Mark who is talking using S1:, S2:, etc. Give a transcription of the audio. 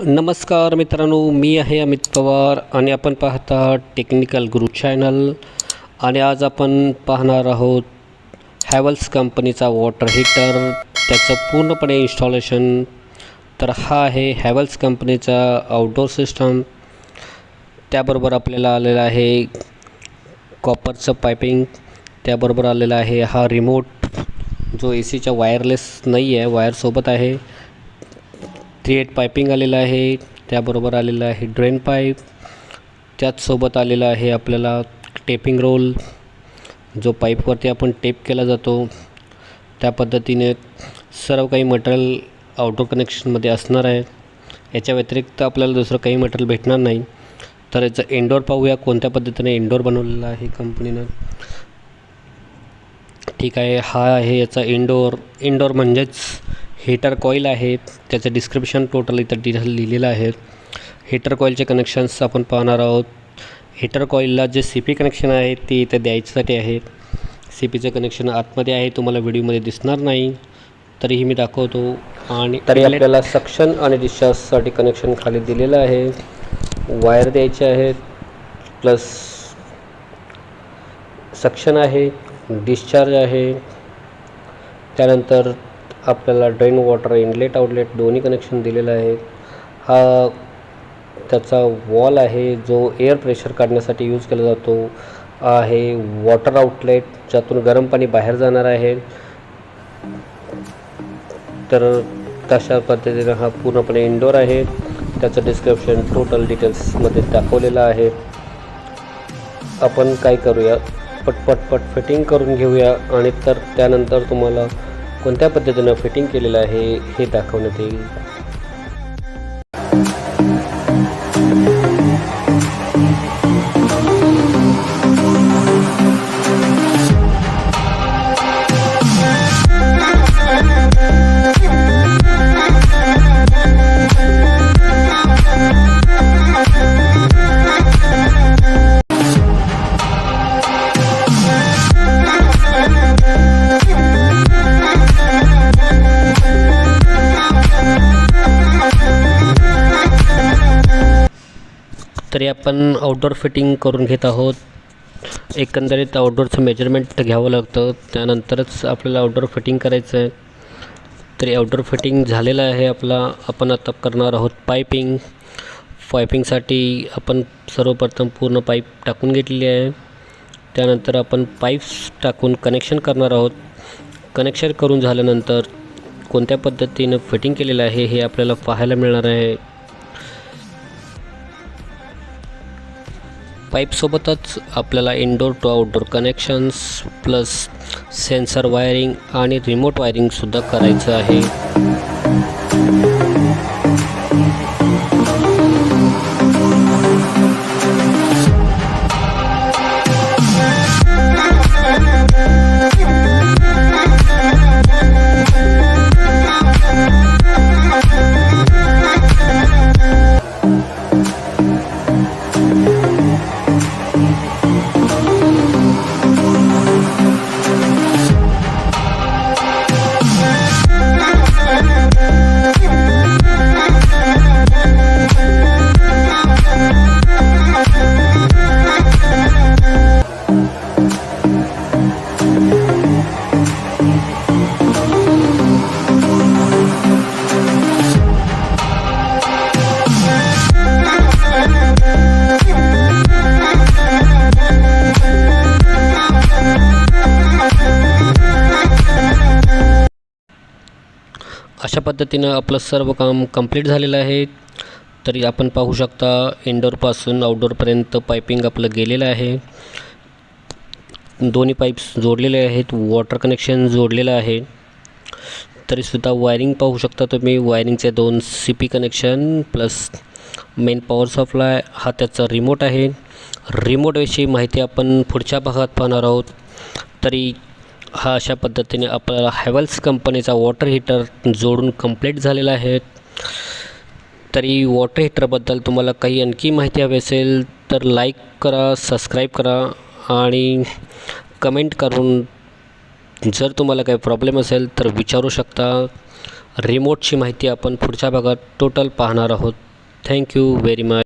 S1: नमस्कार मित्रांनो, मी आहे अमित पवार आणि आपण पाहता टेक्निकल गुरु चॅनल. आणि आज आपण पाहणार आहोत हॅवेल्स कंपनीचा वॉटर हीटर, त्याचं पूर्णपणे इन्स्टॉलेशन. तर हा आहे हॅवेल्स कंपनीचा आउटडोर सिस्टम. त्याबरोबर आपल्याला आलेला आहे कॉपरचं पायपिंग. त्याबरोबर आलेला आहे हा रिमोट, जो ACच्या वायरलेस नाही आहे, वायरसोबत आहे. 3/8 पायपिंग आलेलं आहे. त्याबरोबर आलेलं आहे ड्रेन पाईप. त्याचसोबत आलेला आहे आपल्याला टेपिंग रोल, जो पाईपवरती आपण टेप केला जातो. त्या पद्धतीने सर्व काही मटेरियल आउटडोर कनेक्शनमध्ये असणार आहे. याच्या व्यतिरिक्त आपल्याला दुसरं काही मटेरियल भेटणार नाही. तर याचं इनडोअर पाहूया, कोणत्या पद्धतीने इनडोअर बनवलेलं आहे कंपनीनं. ठीक आहे, हा आहे याचा इनडोअर म्हणजेच हीटर कॉईल आहे. त्याचं डिस्क्रिप्शन टोटल इथं डिटेल लिहिलेलं आहे. हीटर कॉईलचे कनेक्शन्स आपण पाहणार आहोत. हीटर कॉईलला जे CP कनेक्शन आहे ते इथं द्यायच्यासाठी आहे. CPचं कनेक्शन आतमध्ये आहे, तुम्हाला व्हिडिओमध्ये दिसणार नाही, तरीही मी दाखवतो. आणि तरी आपल्याला सक्शन आणि डिस्चार्जसाठी कनेक्शन खाली दिलेलं आहे. वायर द्यायचे आहेत, प्लस सक्शन आहे, डिस्चार्ज आहे. त्यानंतर आपल्याला ड्रेन वॉटर इनलेट आउटलेट दोन्ही कनेक्शन दिलेलं आहे. हा त्याचा वॉल आहे, जो एअर प्रेशर काढण्यासाठी यूज केला जातो. आहे वॉटर आउटलेट, ज्यातून गरम पाणी बाहेर जाणार आहे. तर तशा पद्धतीने हा पूर्णपणे इनडोअर आहे. त्याचं डिस्क्रिप्शन टोटल डिटेल्समध्ये दाखवलेलं आहे. आपण काय करूया, पटपट फिटिंग करून घेऊया आणि तर त्यानंतर तुम्हाला कोणत्या पद्धतीनं फिटिंग केलेलं आहे हे दाखवण्यात येईल. तरी आपण आउटडोअर फिटिंग करून घेत आहोत. एकंदरीत आउटडोअरचं मेजरमेंट घ्यावं लागतं, त्यानंतरच आपल्याला आउटडोअर फिटिंग करायचं आहे. तरी आउटडोअर फिटिंग झालेलं आहे आपण आता करणार आहोत पायपिंगसाठी आपण सर्वप्रथम पूर्ण पाईप टाकून घेतलेली आहे. त्यानंतर आपण पाईप्स टाकून कनेक्शन करणार आहोत. कनेक्शन करून झाल्यानंतर कोणत्या पद्धतीनं फिटिंग केलेलं आहे हे आपल्याला पाहायला मिळणार आहे. पाईपसोबतच आपल्याला indoor to outdoor connections plus sensor wiring आणि रिमोट वायरिंगसुद्धा करायचं आहे. अशा पद्धतीनं आपलं सर्व काम कंप्लीट झालेलं आहे. तरी आपण पाहू शकता इनडोअरपासून आउटडोअरपर्यंत पायपिंग आपलं गेलेलं आहे. दोन्ही पाईप्स जोडलेले आहेत, वॉटर कनेक्शन जोडलेलं आहे. तरीसुद्धा वायरिंग पाहू शकता तुम्ही. वायरिंगचे 2 CP connection plus main power supply. हा त्याचा रिमोट आहे. रिमोटविषयी माहिती आपण पुढच्या भागात पाहणार आहोत. तरी हा अशा पद्धतीने आपल्याला हॅवेल्स कंपनीचा वॉटर हीटर जोडून कंप्लीट झालेला आहे. तरी वॉटर हीटरबद्दल तुम्हाला काही आणखी माहिती हवी असेल तर लाईक करा, सबस्क्राईब करा आणि कमेंट करून जर तुम्हाला काही प्रॉब्लेम असेल तर विचारू शकता. रिमोटची माहिती आपण पुढच्या भागात टोटल पाहणार आहोत. Thank you very much.